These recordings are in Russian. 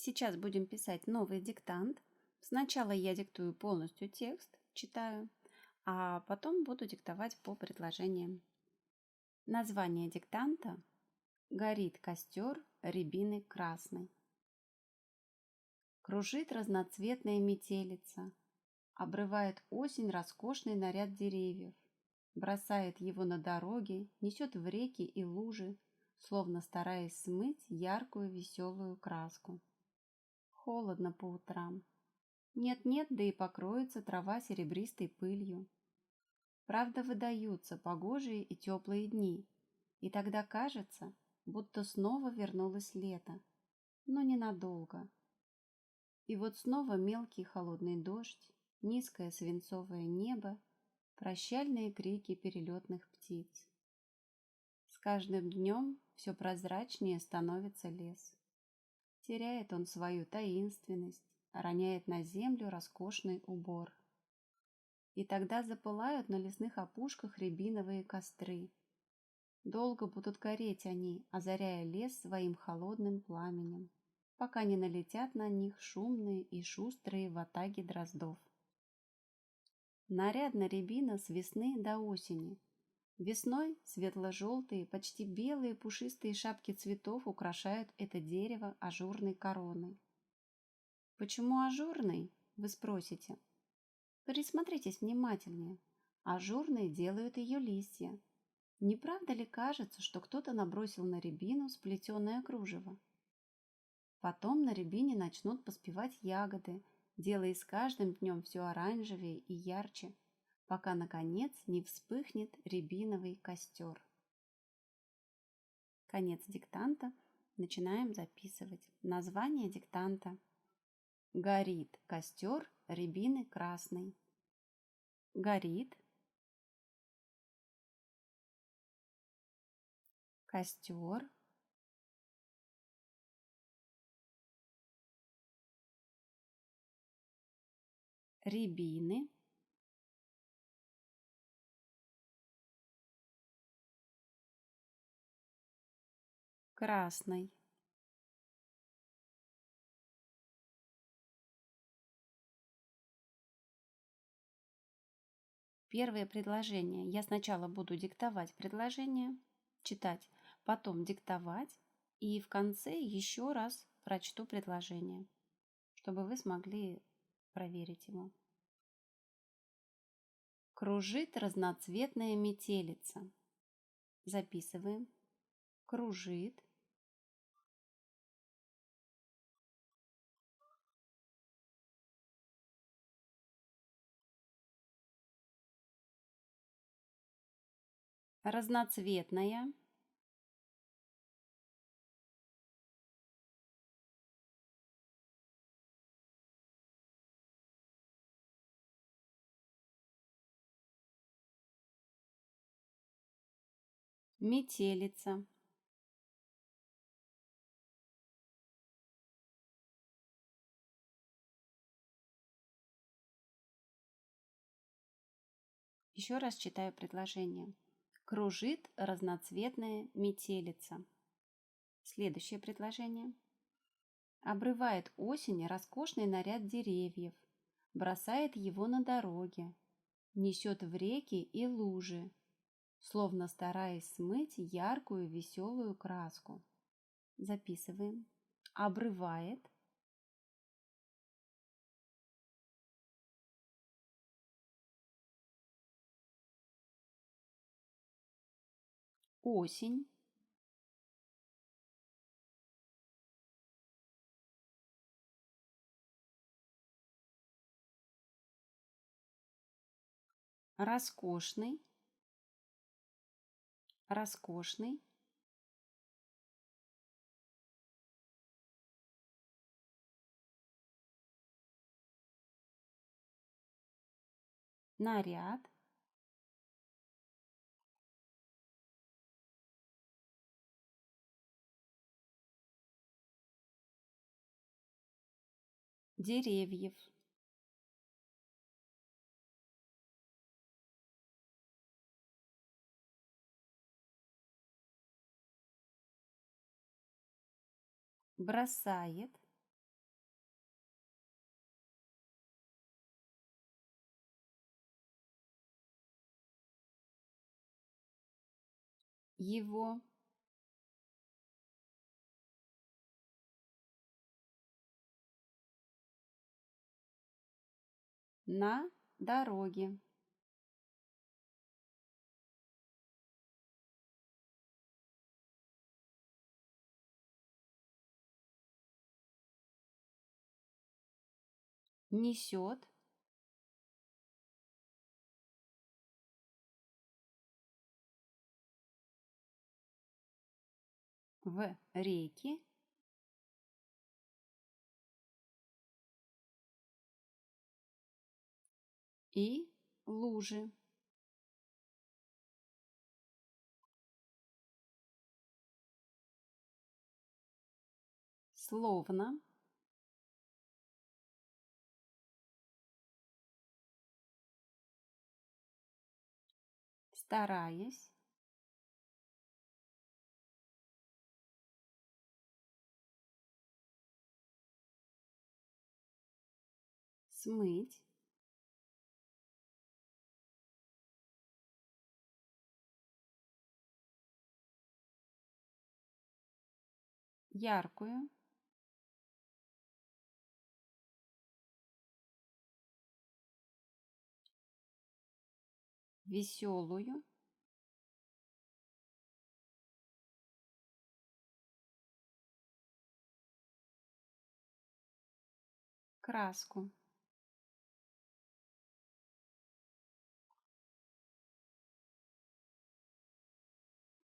Сейчас будем писать новый диктант. Сначала я диктую полностью текст, читаю, а потом буду диктовать по предложениям. Название диктанта: «Горит костер рябины красной». Кружит разноцветная метелица, обрывает осень роскошный наряд деревьев, бросает его на дороги, несет в реки и лужи, словно стараясь смыть яркую веселую краску. Холодно по утрам. Нет-нет, да и покроется трава серебристой пылью. Правда, выдаются погожие и теплые дни, и тогда кажется, будто снова вернулось лето, но ненадолго. И вот снова мелкий холодный дождь, низкое свинцовое небо, прощальные крики перелетных птиц. С каждым днем все прозрачнее становится лес. Теряет он свою таинственность, роняет на землю роскошный убор. И тогда запылают на лесных опушках рябиновые костры. Долго будут гореть они, озаряя лес своим холодным пламенем, пока не налетят на них шумные и шустрые ватаги дроздов. Нарядна рябина с весны до осени. Весной светло-желтые, почти белые пушистые шапки цветов украшают это дерево ажурной короной. Почему ажурной, вы спросите? Присмотритесь внимательнее. Ажурные делают ее листья. Не правда ли кажется, что кто-то набросил на рябину сплетенное кружево? Потом на рябине начнут поспевать ягоды, делая с каждым днем все оранжевее и ярче, пока, наконец, не вспыхнет рябиновый костер. Конец диктанта. Начинаем записывать. Название диктанта: «Горит костер рябины красной». Горит костер рябины красной. Первое предложение. Я сначала буду диктовать предложение, читать, потом диктовать, и в конце еще раз прочту предложение, чтобы вы смогли проверить его. Кружит разноцветная метелица. Записываем. Кружит разноцветная метелица. Еще раз читаю предложение. Кружит разноцветная метелица. Следующее предложение. Обрывает осень роскошный наряд деревьев, бросает его на дороге, несет в реки и лужи, словно стараясь смыть яркую веселую краску. Записываем. Обрывает осень роскошный наряд деревьев. Бросает его, на дороге, несет в реки и лужи. Словно, стараясь, смыть яркую, веселую, краску.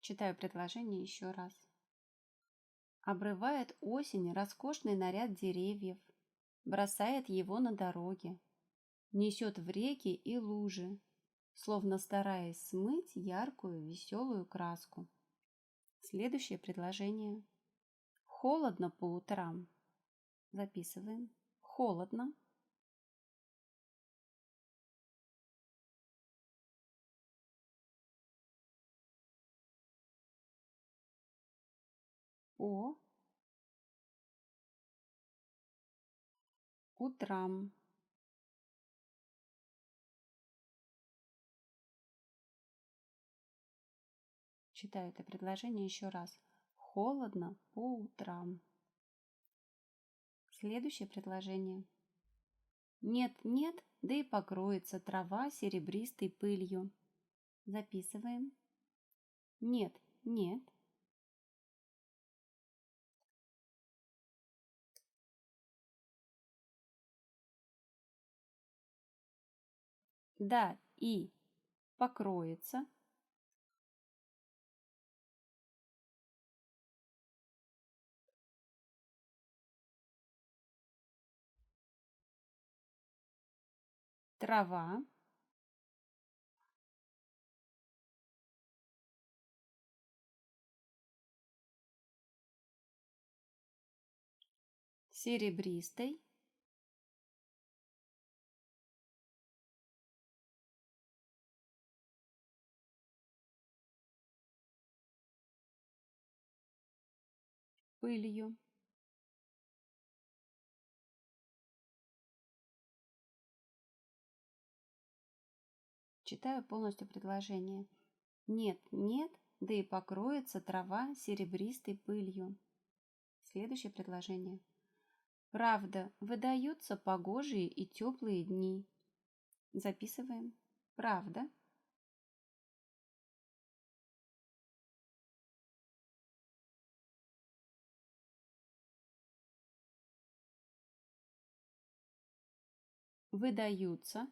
Читаю предложение еще раз. Обрывает осень роскошный наряд деревьев, бросает его на дороге, несет в реки и лужи, словно стараясь смыть яркую веселую краску. Следующее предложение. Холодно по утрам. Записываем. Холодно. По утрам. Читаю это предложение еще раз. Холодно по утрам. Следующее предложение. Нет-нет, да и покроется трава серебристой пылью. Записываем. Нет-нет. Да и покроется трава серебристой пылью. Читаю полностью предложение. Нет-нет, да и покроется трава серебристой пылью. Следующее предложение. Правда, выдаются погожие и теплые дни. Записываем. Правда. Выдаются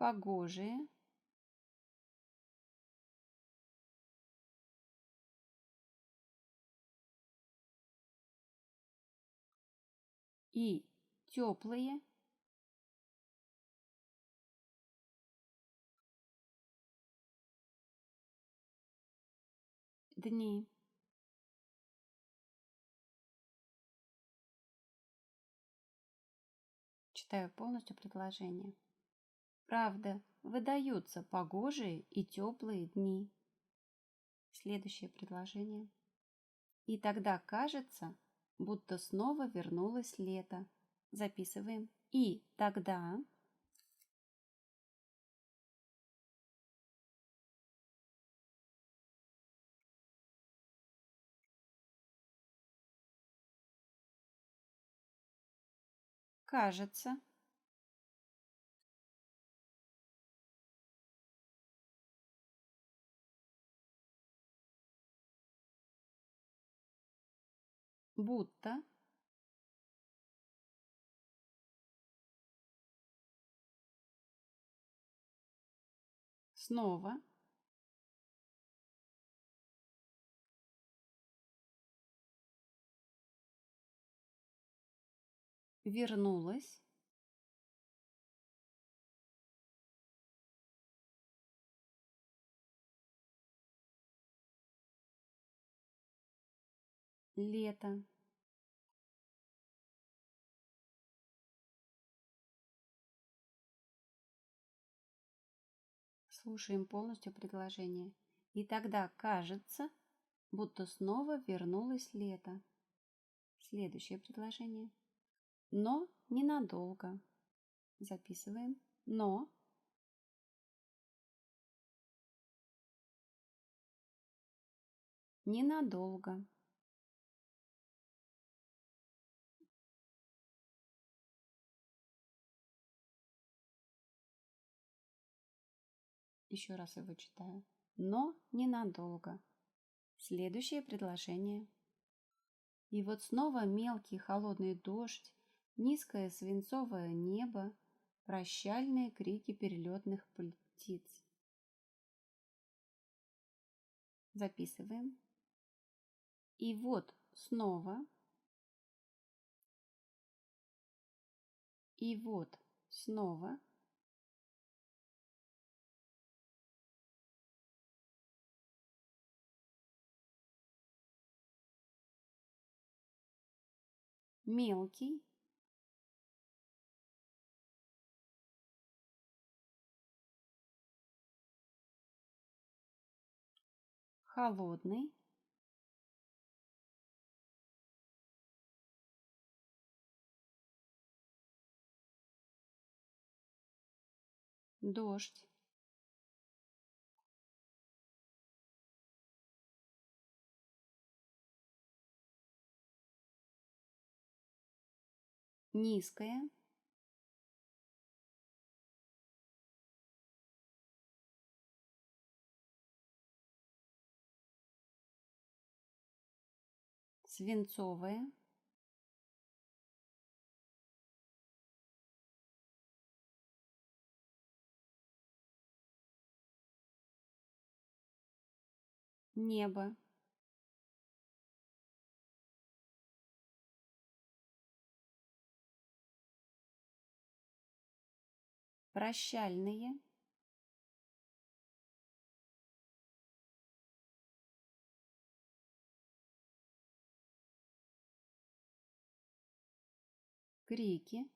погожие и теплые дни. Читаю полностью предложение. Правда, выдаются погожие и теплые дни. Следующее предложение. И тогда кажется, будто снова вернулось лето. Записываем. И тогда кажется, будто снова вернулось лето. Слушаем полностью предложение. И тогда кажется, будто снова вернулось лето. Следующее предложение. Но ненадолго. Записываем. Но ненадолго. Еще раз его читаю. Но ненадолго. Следующее предложение. И вот снова мелкий холодный дождь, низкое свинцовое небо, прощальные крики перелетных птиц. Записываем. И вот снова. И вот снова. Мелкий холодный дождь. Низкое свинцовое небо. Прощальные крики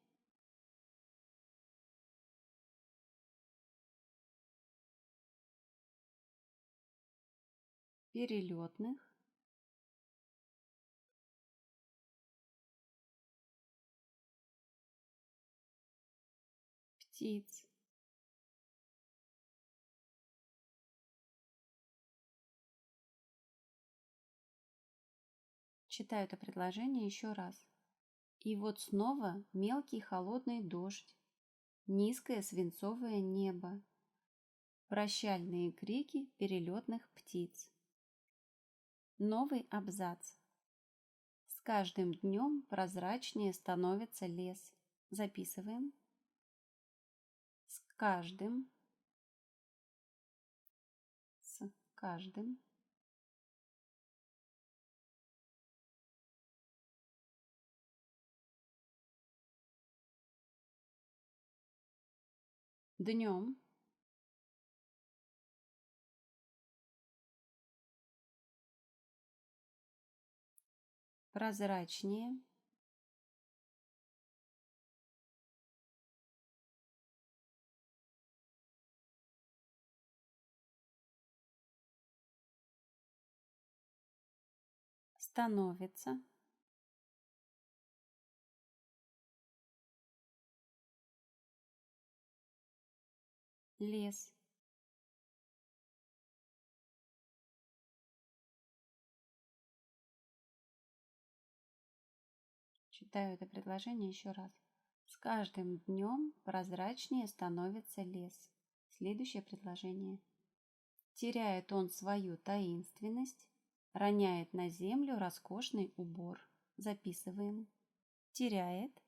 перелетных птиц. Читаю это предложение еще раз. И вот снова мелкий холодный дождь, низкое свинцовое небо, прощальные крики перелетных птиц. Новый абзац. С каждым днем прозрачнее становится лес. Записываем. С каждым днем прозрачнее становится, лес. Читаю это предложение еще раз. С каждым днем прозрачнее становится лес. Следующее предложение. Теряет он свою таинственность, роняет на землю роскошный убор. Записываем. Теряет.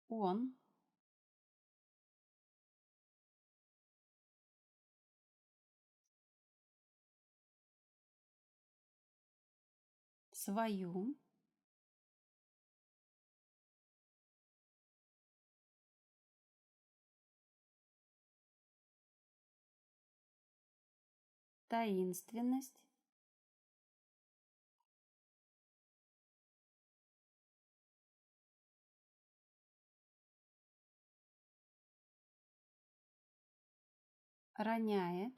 Он. Свою. Таинственность. Роняет.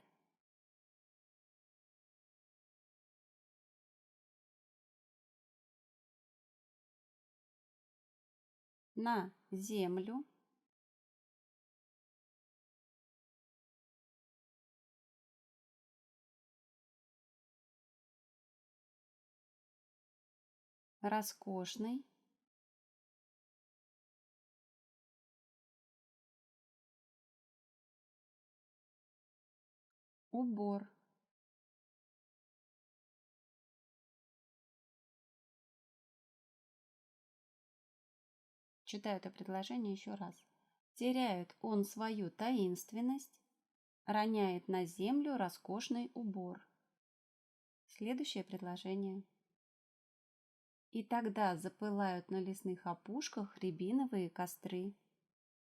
На землю. Роскошный. Убор. Читаю это предложение еще раз. Теряет он свою таинственность, роняет на землю роскошный убор. Следующее предложение. И тогда запылают на лесных опушках рябиновые костры.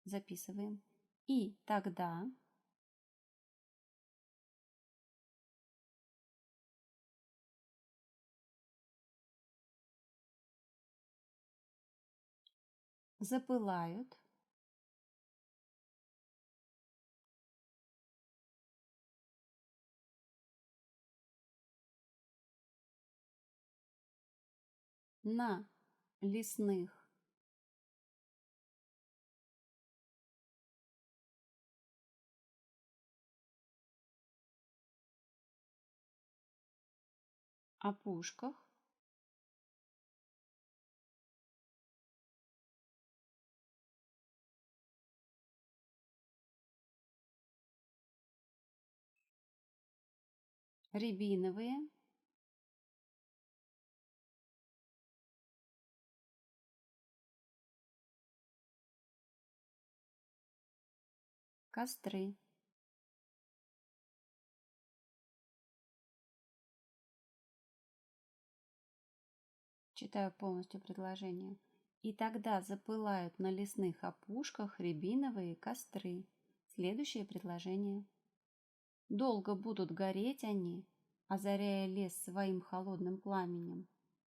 Записываем. И тогда запылают на лесных опушках рябиновые костры. Читаю полностью предложение. И тогда запылают на лесных опушках рябиновые костры. Следующее предложение. Долго будут гореть они, озаряя лес своим холодным пламенем,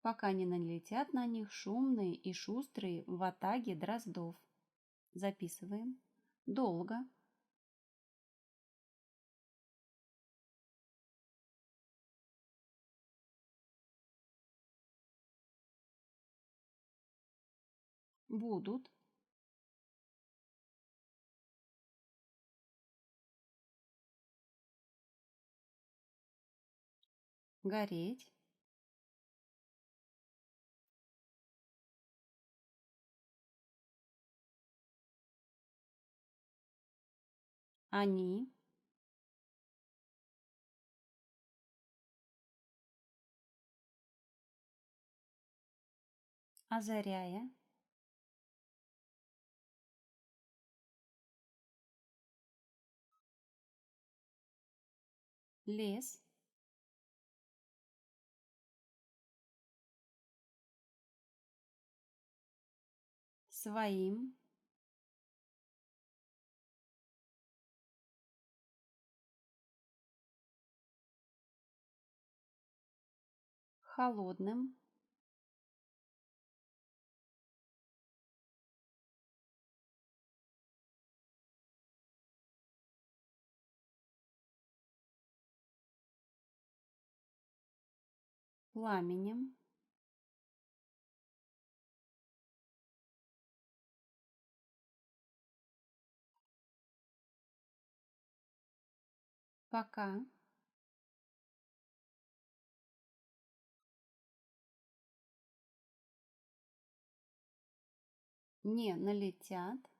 пока не налетят на них шумные и шустрые ватаги дроздов. Записываем. Долго будут гореть они озаряя лес своим холодным пламенем, пока не налетят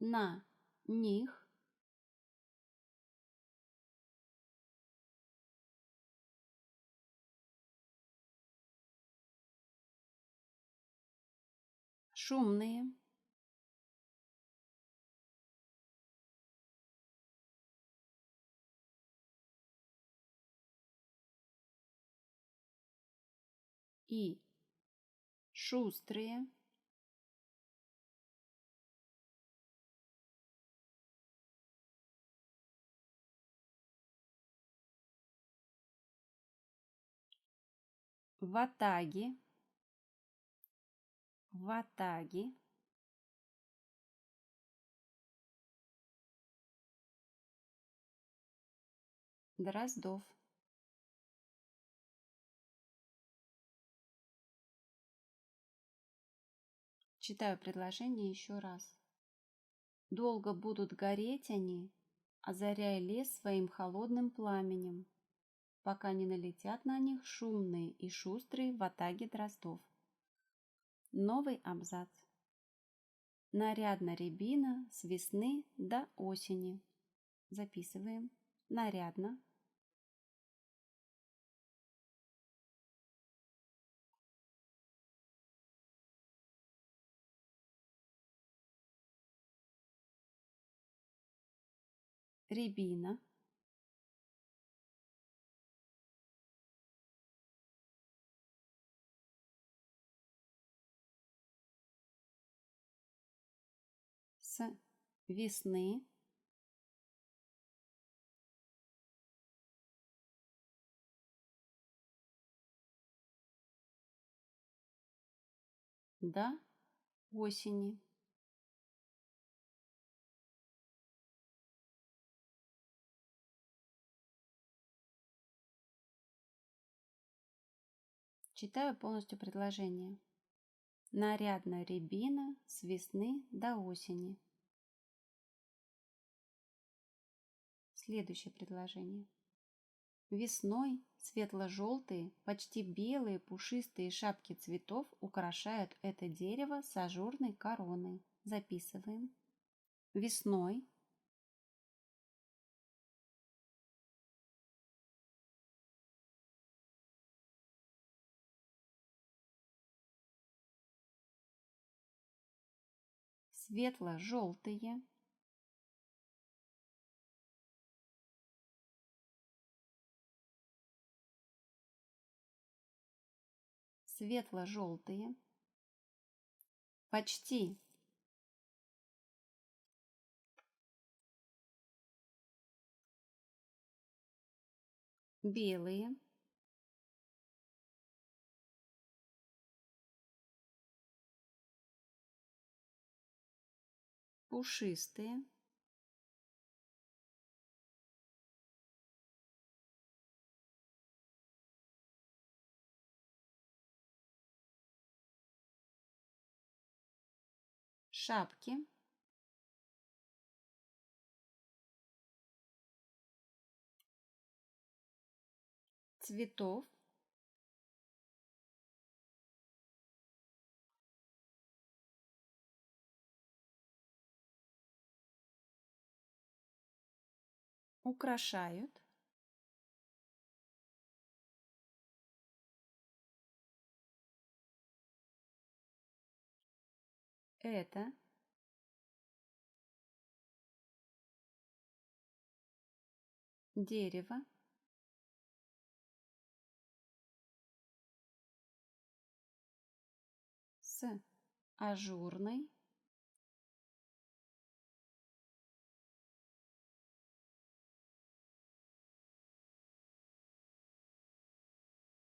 на них шумные, и шустрые, ватаги, ватаги, Дроздов. Читаю предложение еще раз. Долго будут гореть они, озаряя лес своим холодным пламенем, пока не налетят на них шумные и шустрые ватаги дроздов. Новый абзац. Нарядна рябина с весны до осени. Записываем. Нарядно. Рябина. С весны до осени. Читаю полностью предложение. Нарядна рябина с весны до осени. Следующее предложение. Весной светло-желтые, почти белые пушистые шапки цветов украшают это дерево с ажурной короной. Записываем. Весной светло-желтые, светло-желтые, почти белые, пушистые, шапки цветов украшают это дерево с ажурной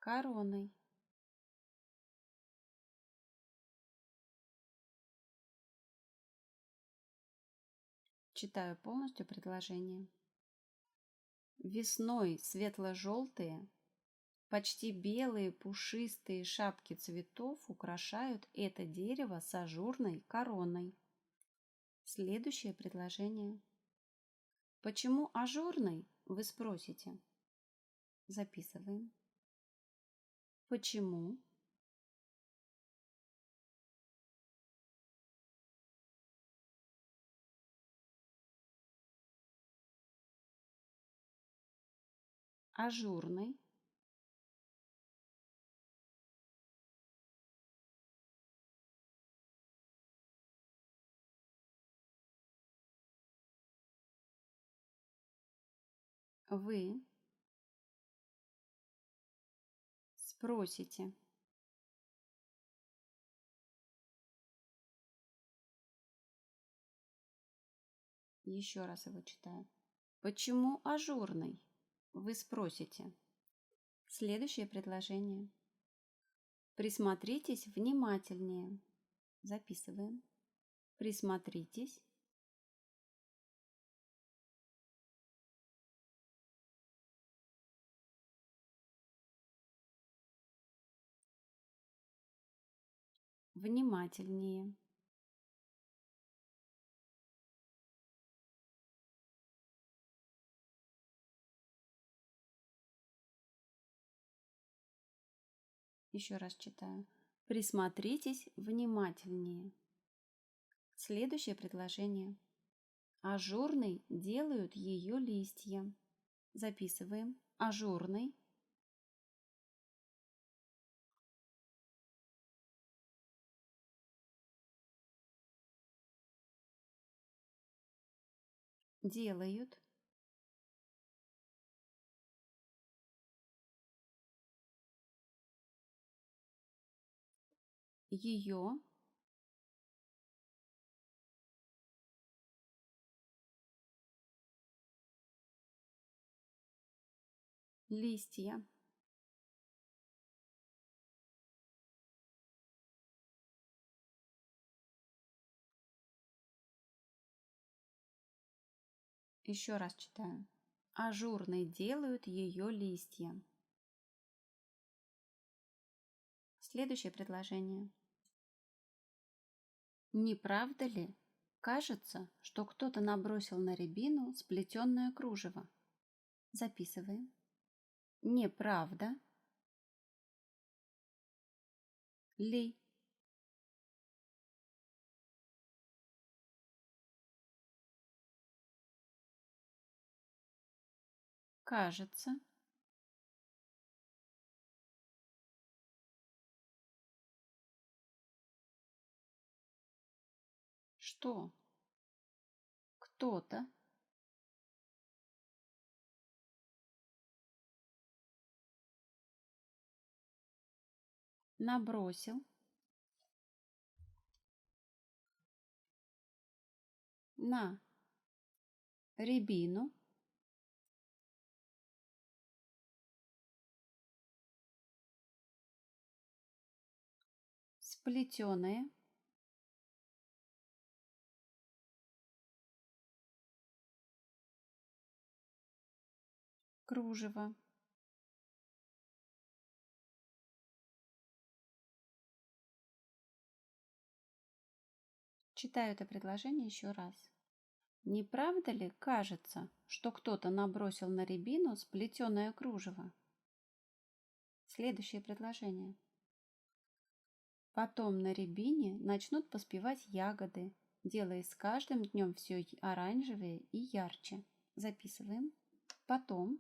короной. Читаю полностью предложение. Весной светло-желтые, почти белые пушистые шапки цветов украшают это дерево с ажурной короной. Следующее предложение. Почему ажурный, вы спросите? Записываем. Почему? Ажурный. Вы спросите. Еще раз его читаю. Почему ажурный? Вы спросите. Следующее предложение. Присмотритесь внимательнее. Записываем. Присмотритесь. Внимательнее. Еще раз читаю. Присмотритесь внимательнее. Следующее предложение. Ажурный делают ее листья. Записываем. Ажурный. Делают. Ее. Листья. Еще раз читаю. Ажурный делают ее листья. Следующее предложение. Не правда ли? Кажется, что кто-то набросил на рябину сплетенное кружево. Записываем. Неправда ли? Кажется, что кто-то набросил на рябину сплетенное кружево. Читаю это предложение еще раз. Не правда ли кажется, что кто-то набросил на рябину сплетенное кружево? Следующее предложение. Потом на рябине начнут поспевать ягоды, делая с каждым днем все оранжевее и ярче. Записываем. Потом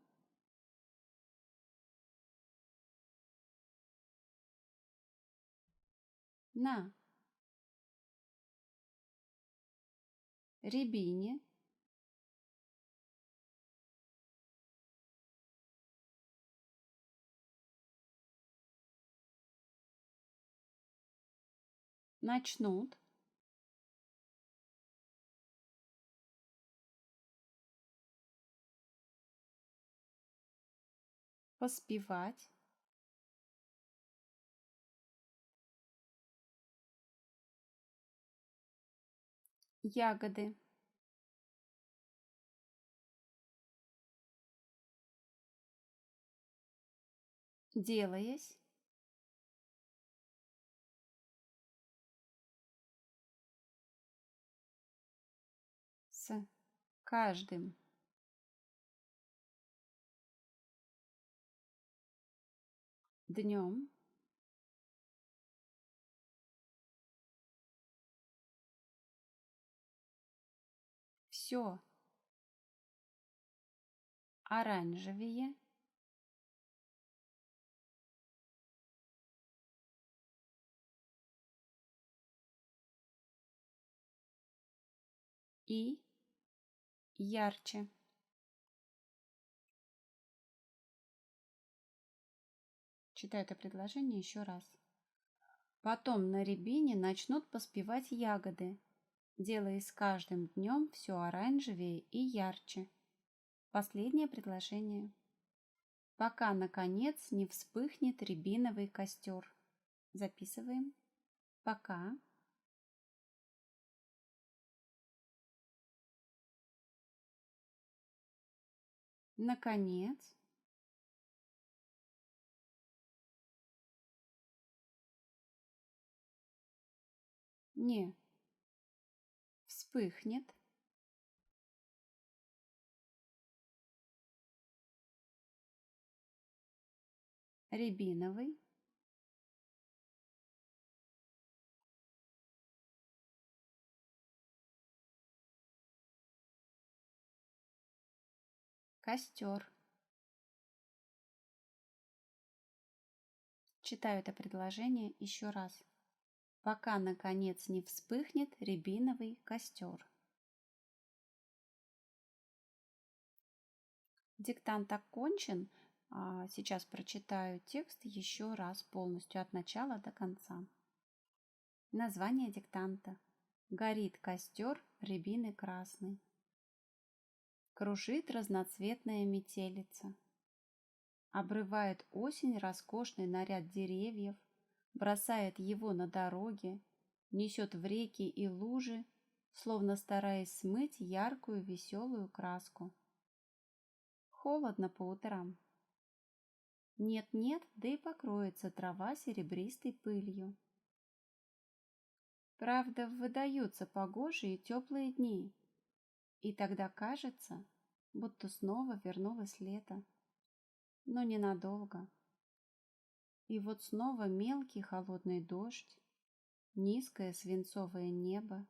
на рябине начнут поспевать ягоды. делаясь с каждым днем все оранжевее и ярче. Читаю это предложение еще раз. Потом на рябине начнут поспевать ягоды, делая с каждым днем все оранжевее и ярче. Последнее предложение. Пока, наконец, не вспыхнет рябиновый костер. Записываем. Пока. Наконец. Не вспыхнет рябиновый костер. Читаю это предложение еще раз. Пока, наконец, не вспыхнет рябиновый костер. Диктант окончен. Сейчас прочитаю текст еще раз полностью от начала до конца. Название диктанта. Горит костер рябины красный. Кружит разноцветная метелица. Обрывает осень роскошный наряд деревьев, бросает его на дороге, несет в реки и лужи, словно стараясь смыть яркую веселую краску. Холодно по утрам. Нет-нет, да и покроется трава серебристой пылью. Правда, выдаются погожие и теплые дни, и тогда кажется, будто снова вернулось лето, но ненадолго. И вот снова мелкий холодный дождь, низкое свинцовое небо,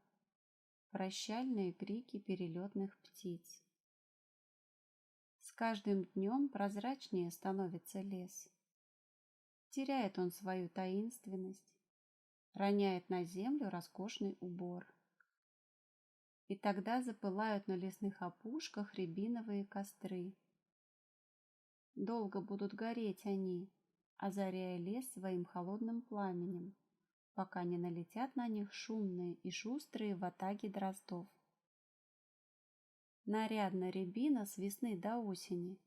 прощальные крики перелетных птиц. С каждым днем прозрачнее становится лес. Теряет он свою таинственность, роняет на землю роскошный убор. И тогда запылают на лесных опушках рябиновые костры. Долго будут гореть они, озаряя лес своим холодным пламенем, пока не налетят на них шумные и шустрые ватаги дроздов. Нарядна рябина с весны до осени.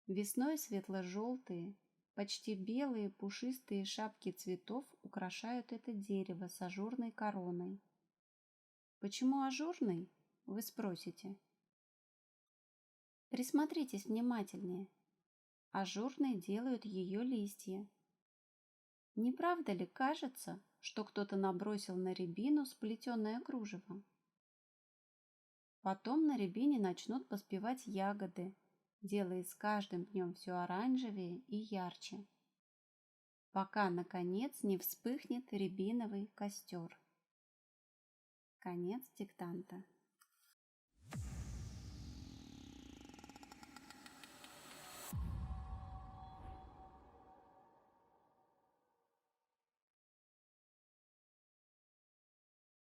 Весной светло-желтые, почти белые пушистые шапки цветов украшают это дерево с ажурной короной. Почему ажурный, вы спросите? Присмотритесь внимательнее. Ажурной делают ее листья. Не правда ли кажется, что кто-то набросил на рябину сплетенное кружево? Потом на рябине начнут поспевать ягоды, делая с каждым днем все оранжевее и ярче, пока, наконец, не вспыхнет рябиновый костер. Конец диктанта.